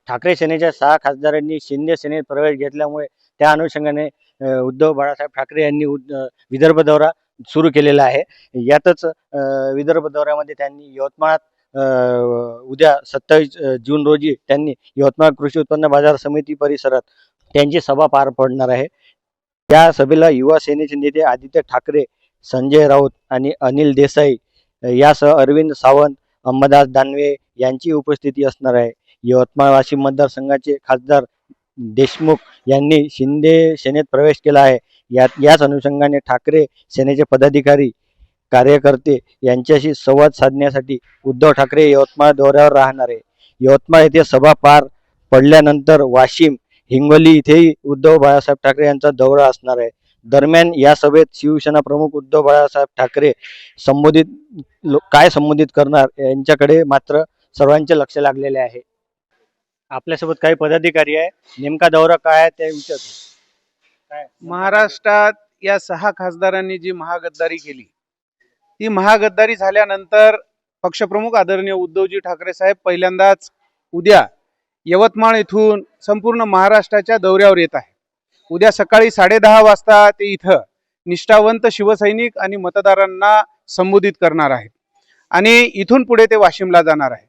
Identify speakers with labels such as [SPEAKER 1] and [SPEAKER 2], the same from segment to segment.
[SPEAKER 1] ठाकरे सेनेच्या 6 खासदारांनी शिंदे सेनेत प्रवेश घेतल्यामुळे त्या अनुषंगाने उद्धव बाळासाहेब ठाकरे यांनी विदर्भ दौरा सुरू केलेला आहे. यातच विदर्भ दौऱ्यामध्ये त्यांनी यवतमाळात उद्या 27 जून रोजी त्यांनी यवतमाळ कृषी उत्पन्न बाजार समिती परिसरात त्यांची सभा पार पडणार आहे. त्या सभेला युवा सेनेचे नेते आदित्य ठाकरे, संजय राऊत आणि अनिल देसाई यासह अरविंद सावंत, अंबादास दानवे यांची उपस्थिती असणार आहे. यवतमाळ वाशिम मतदारसंघाचे खासदार देशमुख यांनी शिंदे सेनेत प्रवेश केला आहे. याच अनुषंगाने ठाकरे सेनेचे पदाधिकारी, कार्यकर्ते यांच्याशी संवाद साधण्यासाठी उद्धव ठाकरे यवतमाळ दौऱ्यावर राहणार आहे. यवतमाळ येथे सभा पार पडल्यानंतर वाशिम, हिंगोली इथेही उद्धव बाळासाहेब ठाकरे यांचा दौरा असणार आहे. दरम्यान या सभेत शिवसेना प्रमुख उद्धव बाळासाहेब ठाकरे काय संबोधित करणार यांच्याकडे मात्र सर्वांचे लक्ष लागलेले आहे. आपल्यासोबत काही पदाधिकारी आहे. नेमका दौरा काय आहे ते विचारतो.
[SPEAKER 2] महाराष्ट्रात या 6 खासदारांनी जी महागद्दारी केली, ती महागद्दारी झाल्यानंतर पक्षप्रमुख आदरणीय उद्धवजी ठाकरे साहेब पहिल्यांदाच उद्या यवतमाळ येथून संपूर्ण महाराष्ट्राच्या दौऱ्यावर येत आहे. उद्या सकाळी 10:30 वाजता ते इथं निष्ठावंत शिवसैनिक आणि मतदारांना संबोधित करणार आहेत आणि इथून पुढे ते वाशिमला जाणार आहे.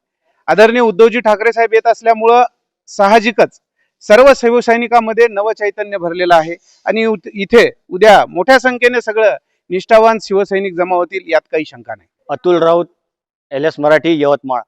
[SPEAKER 2] आदरणीय उद्धवजी ठाकरे साहेब येत असल्यामुळं साहजिकच सर्व शिवसैनिकांमध्ये नवचैतन्य भरलेलं आहे आणि इथे उद्या मोठ्या संख्येने सगळं निष्ठावान शिवसैनिक जमा होतील, यात काही शंका नाही.
[SPEAKER 1] अतुल राऊत, LS मराठी, यवतमाळ.